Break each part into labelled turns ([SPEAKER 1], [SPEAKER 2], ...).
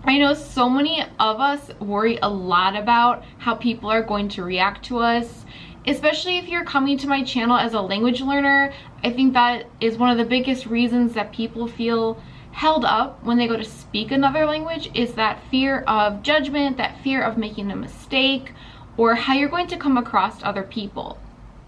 [SPEAKER 1] I know so many of us worry a lot about how people are going to react to us, especially if you're coming to my channel as a language learner. I think that is one of the biggest reasons that people feel held up when they go to speak another language, is that fear of judgment, that fear of making a mistake, or how you're going to come across to other people.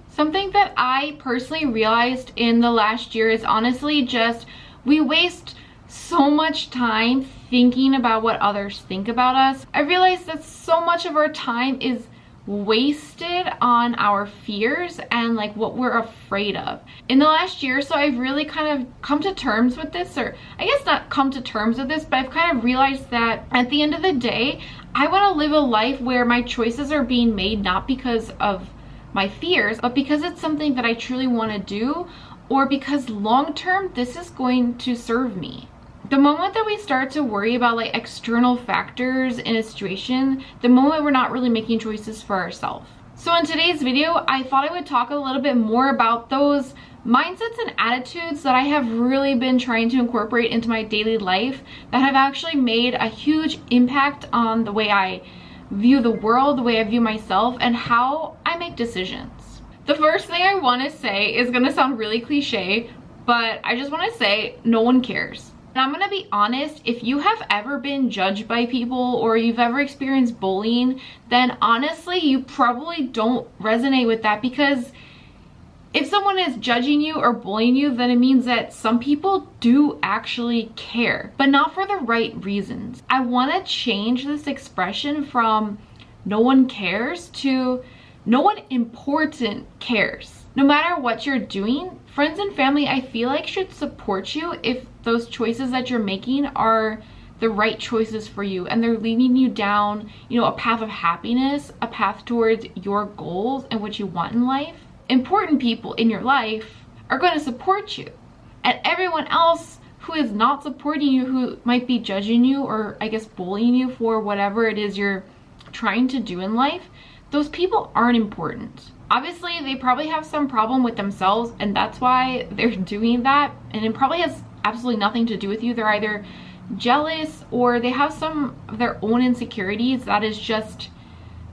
[SPEAKER 1] Something that I personally realized in the last year is honestly just we waste so much time thinking about what others think about us. I realized that so much of our time is wasted on our fears and like what we're afraid of. In the last year or so, I've really kind of come to terms with this, or I guess not come to terms with this, but I've kind of realized that at the end of the day, I want to live a life where my choices are being made not because of my fears, but because it's something that I truly want to do, or because long term this is going to serve me. The moment that we start to worry about like external factors in a situation, the moment we're not really making choices for ourselves. So in today's video, I thought I would talk a little bit more about those mindsets and attitudes that I have really been trying to incorporate into my daily life that have actually made a huge impact on the way I view the world, the way I view myself, and how I make decisions. The first thing I want to say is going to sound really cliche, but I just want to say no one cares. And I'm gonna be honest, if you have ever been judged by people or you've ever experienced bullying, then honestly, you probably don't resonate with that, because if someone is judging you or bullying you, then it means that some people do actually care, but not for the right reasons. I wanna change this expression from no one cares to no one important cares. No matter what you're doing, friends and family, I feel like, should support you if those choices that you're making are the right choices for you and they're leading you down, you know, a path of happiness, a path towards your goals and what you want in life. Important people in your life are going to support you. And everyone else who is not supporting you, who might be judging you or I guess bullying you for whatever it is you're trying to do in life, those people aren't important. Obviously, they probably have some problem with themselves and that's why they're doing that. And it probably has absolutely nothing to do with you. They're either jealous or they have some of their own insecurities that is just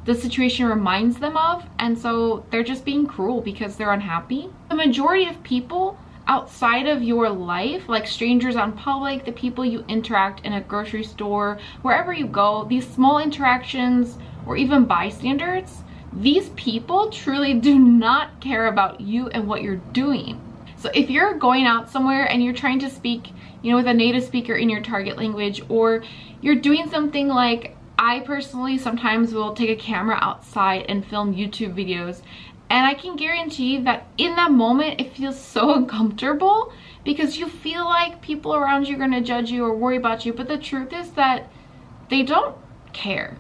[SPEAKER 1] the situation reminds them of. And so they're just being cruel because they're unhappy. The majority of people outside of your life, like strangers on public, the people you interact in a grocery store, wherever you go, these small interactions or even bystanders, these people truly do not care about you and what you're doing. So if you're going out somewhere and you're trying to speak, you know, with a native speaker in your target language, or you're doing something like I personally sometimes will take a camera outside and film YouTube videos, and I can guarantee that in that moment it feels so uncomfortable because you feel like people around you are going to judge you or worry about you, but the truth is that they don't care.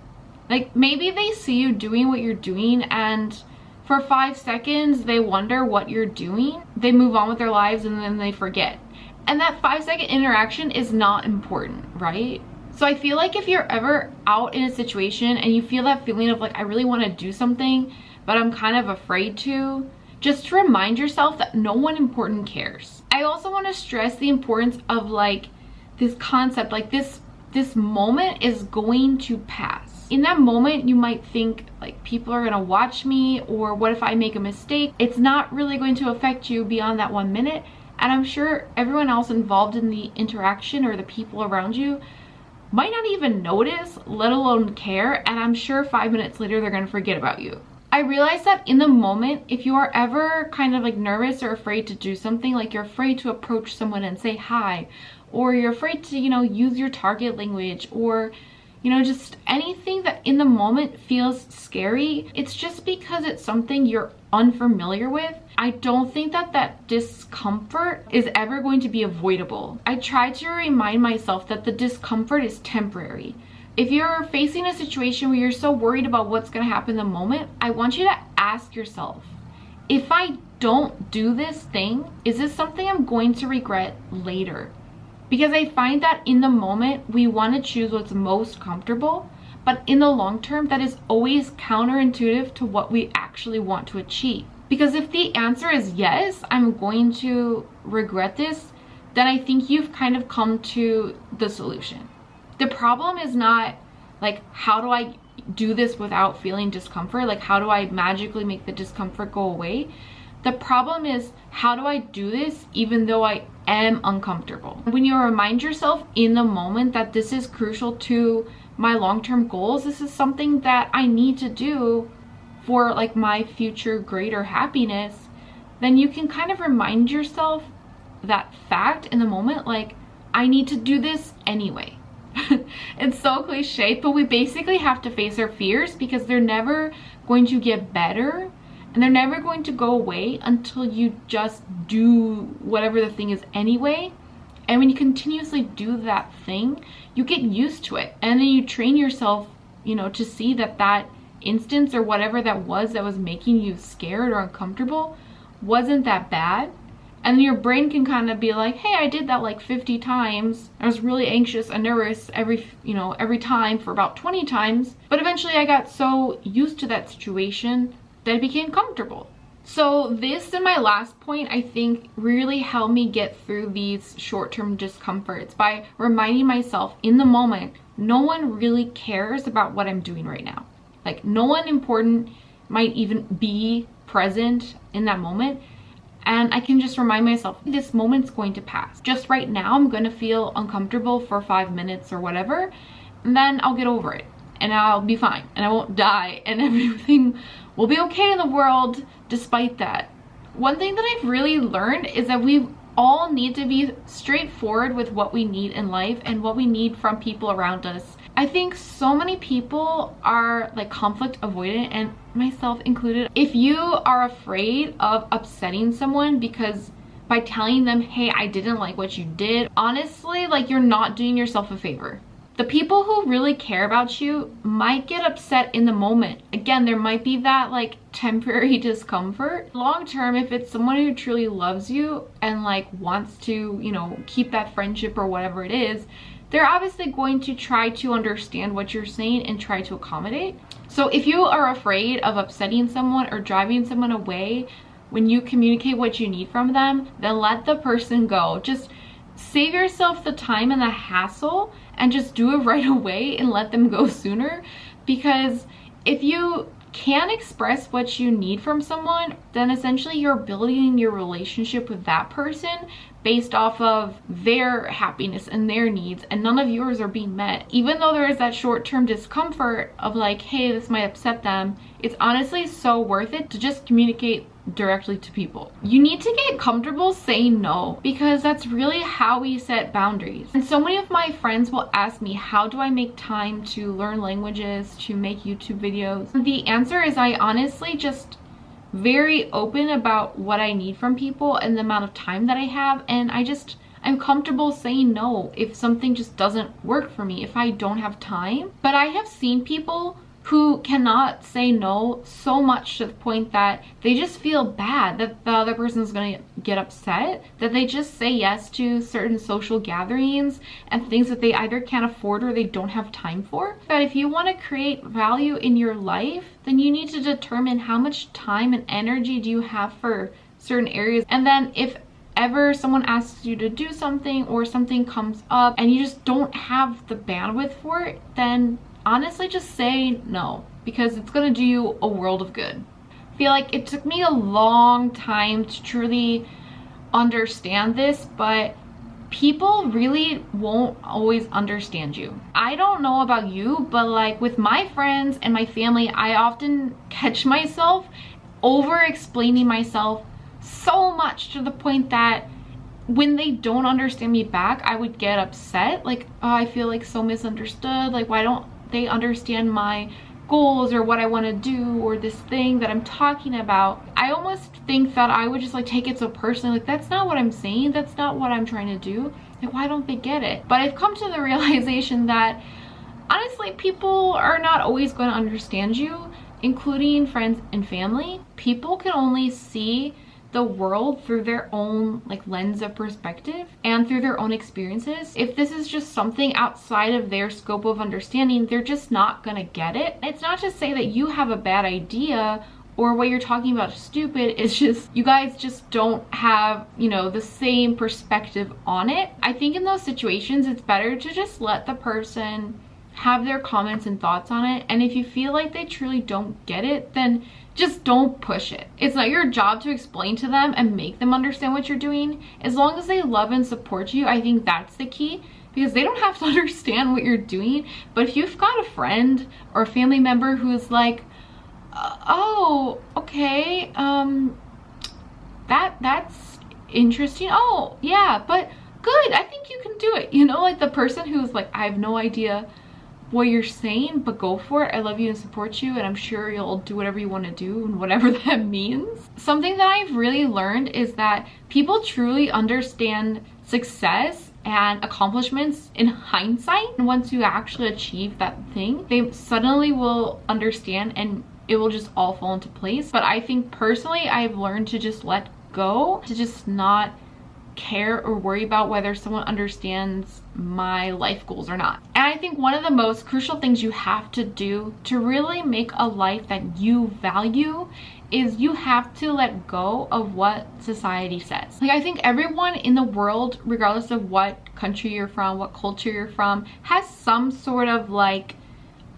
[SPEAKER 1] Like, maybe they see you doing what you're doing and for 5 seconds they wonder what you're doing, they move on with their lives and then they forget. And that 5-second interaction is not important, right? So I feel like if you're ever out in a situation and you feel that feeling of like, I really want to do something but I'm kind of afraid to, just to remind yourself that no one important cares. I also want to stress the importance of like this concept, like this moment is going to pass. In that moment, you might think like people are gonna watch me, or what if I make a mistake? It's not really going to affect you beyond that 1 minute. And I'm sure everyone else involved in the interaction or the people around you might not even notice, let alone care. And I'm sure 5 minutes later, they're gonna forget about you. I realized that in the moment, if you are ever kind of like nervous or afraid to do something, like you're afraid to approach someone and say hi, or you're afraid to, you know, use your target language, or you know, just anything that in the moment feels scary, it's just because it's something you're unfamiliar with. I don't think that that discomfort is ever going to be avoidable. I try to remind myself that the discomfort is temporary. If you're facing a situation where you're so worried about what's going to happen in the moment, I want you to ask yourself, if I don't do this thing, is this something I'm going to regret later? Because I find that in the moment, we want to choose what's most comfortable, but in the long term, that is always counterintuitive to what we actually want to achieve. Because if the answer is yes, I'm going to regret this, then I think you've kind of come to the solution. The problem is not like, how do I do this without feeling discomfort? Like, how do I magically make the discomfort go away? The problem is, how do I do this even though I am uncomfortable? When you remind yourself in the moment that this is crucial to my long-term goals, this is something that I need to do for like my future greater happiness, then you can kind of remind yourself that fact in the moment, like, I need to do this anyway. It's so cliche, but we basically have to face our fears because they're never going to get better and they're never going to go away until you just do whatever the thing is anyway. And when you continuously do that thing, you get used to it, and then you train yourself, you know, to see that that instance or whatever that was making you scared or uncomfortable wasn't that bad. And your brain can kind of be like, hey, I did that like 50 times. I was really anxious and nervous every time for about 20 times. But eventually I got so used to that situation that it became comfortable. So this and my last point, I think, really helped me get through these short-term discomforts by reminding myself in the moment, no one really cares about what I'm doing right now. Like, no one important might even be present in that moment. And I can just remind myself, this moment's going to pass. Just right now, I'm going to feel uncomfortable for 5 minutes or whatever, and then I'll get over it and I'll be fine and I won't die and everything will be okay in the world despite that. One thing that I've really learned is that we all need to be straightforward with what we need in life and what we need from people around us. I think so many people are like conflict avoidant, and myself included. If you are afraid of upsetting someone because by telling them, hey, I didn't like what you did, honestly, like, you're not doing yourself a favor. The people who really care about you might get upset in the moment. Again, there might be that like temporary discomfort. Long term, if it's someone who truly loves you and like wants to, you know, keep that friendship or whatever it is, they're obviously going to try to understand what you're saying and try to accommodate. So if you are afraid of upsetting someone or driving someone away when you communicate what you need from them, then let the person go. Just save yourself the time and the hassle and just do it right away and let them go sooner. Because if you can't express what you need from someone, then essentially you're building your relationship with that person based off of their happiness and their needs, and none of yours are being met. Even though there is that short-term discomfort of like, hey, this might upset them, it's honestly so worth it to just communicate directly to people. You need to get comfortable saying no, because that's really how we set boundaries. And so many of my friends will ask me, how do I make time to learn languages, to make YouTube videos? And the answer is, I honestly just very open about what I need from people and the amount of time that I have, and I'm comfortable saying no if something just doesn't work for me, if I don't have time. But I have seen people who cannot say no so much to the point that they just feel bad that the other person is going to get upset, that they just say yes to certain social gatherings and things that they either can't afford or they don't have time for. But if you want to create value in your life, then you need to determine how much time and energy do you have for certain areas. And then if ever someone asks you to do something or something comes up and you just don't have the bandwidth for it, then honestly just say no, because it's gonna do you a world of good. I feel like it took me a long time to truly understand this, but people really won't always understand you. I don't know about you, but like with my friends and my family, I often catch myself over explaining myself so much to the point that when they don't understand me back, I would get upset. Like, oh, I feel like so misunderstood. Like, why don't they understand my goals or what I want to do or this thing that I'm talking about? I almost think that I would just like take it so personally, like, that's not what I'm saying, that's not what I'm trying to do. Like, why don't they get it? But I've come to the realization that honestly, people are not always going to understand you, including friends and family. People can only see the world through their own like lens of perspective and through their own experiences. If this is just something outside of their scope of understanding, they're just not gonna get it. It's not to say that you have a bad idea or what you're talking about is stupid. It's just, you guys just don't have, you know, the same perspective on it. I think in those situations, it's better to just let the person have their comments and thoughts on it. And if you feel like they truly don't get it, then just don't push it. It's not your job to explain to them and make them understand what you're doing. As long as they love and support you, I think that's the key, because they don't have to understand what you're doing. But if you've got a friend or a family member who's like, oh, okay, that's interesting. Oh, yeah, but good, I think you can do it. You know, like the person who's like, I have no idea what you're saying, but go for it. I love you and support you, and I'm sure you'll do whatever you want to do, and whatever that means. Something that I've really learned is that people truly understand success and accomplishments in hindsight. And once you actually achieve that thing, they suddenly will understand, and it will just all fall into place. But I think personally, I've learned to just let go, to just not care or worry about whether someone understands my life goals or not. And I think one of the most crucial things you have to do to really make a life that you value is you have to let go of what society says. Like, I think everyone in the world, regardless of what country you're from, what culture you're from, has some sort of like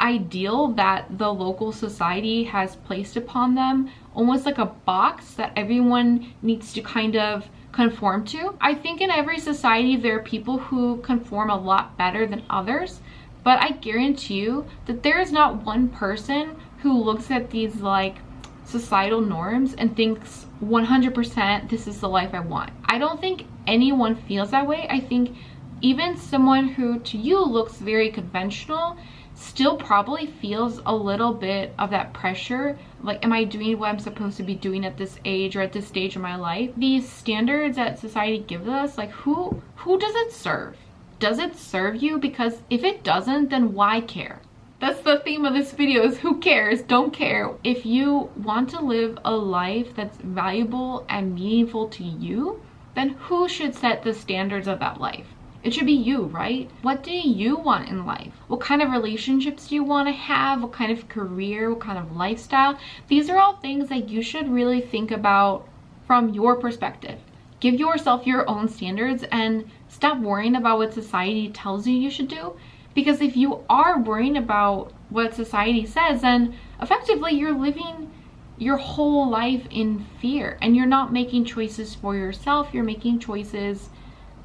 [SPEAKER 1] ideal that the local society has placed upon them, almost like a box that everyone needs to kind of conform to. I think in every society there are people who conform a lot better than others, but I guarantee you that there is not one person who looks at these like societal norms and thinks 100% this is the life I want. I don't think anyone feels that way. I think even someone who to you looks very conventional still probably feels a little bit of that pressure. Like, am I doing what I'm supposed to be doing at this age or at this stage of my life? These standards that society gives us, like who does it serve? Does it serve you? Because if it doesn't, then why care? That's the theme of this video, is who cares? Don't care. If you want to live a life that's valuable and meaningful to you, then who should set the standards of that life? It should be you, right? What do you want in life? What kind of relationships do you want to have? What kind of career? What kind of lifestyle? These are all things that you should really think about from your perspective. Give yourself your own standards and stop worrying about what society tells you should do. Because if you are worrying about what society says, then effectively you're living your whole life in fear, and you're not making choices for yourself. You're making choices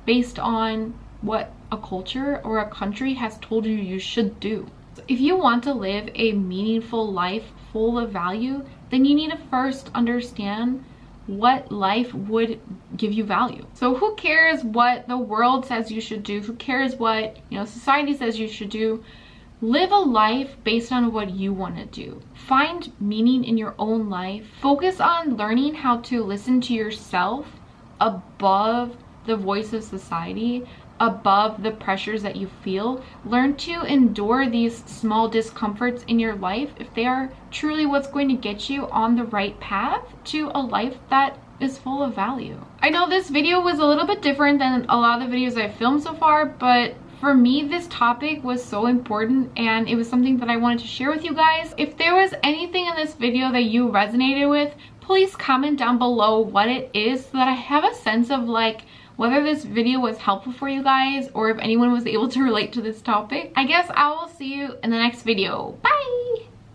[SPEAKER 1] based on what a culture or a country has told you should do. If you want to live a meaningful life full of value, then you need to first understand what life would give you value. So who cares what the world says you should do? Who cares what, you know, society says you should do? Live a life based on what you want to do. Find meaning in your own life. Focus on learning how to listen to yourself above the voice of society, above the pressures that you feel. Learn to endure these small discomforts in your life if they are truly what's going to get you on the right path to a life that is full of value. I know this video was a little bit different than a lot of the videos I've filmed so far, but for me, this topic was so important and it was something that I wanted to share with you guys. If there was anything in this video that you resonated with, please comment down below what it is so that I have a sense of like whether this video was helpful for you guys or if anyone was able to relate to this topic. I guess I will see you in the next video. Bye!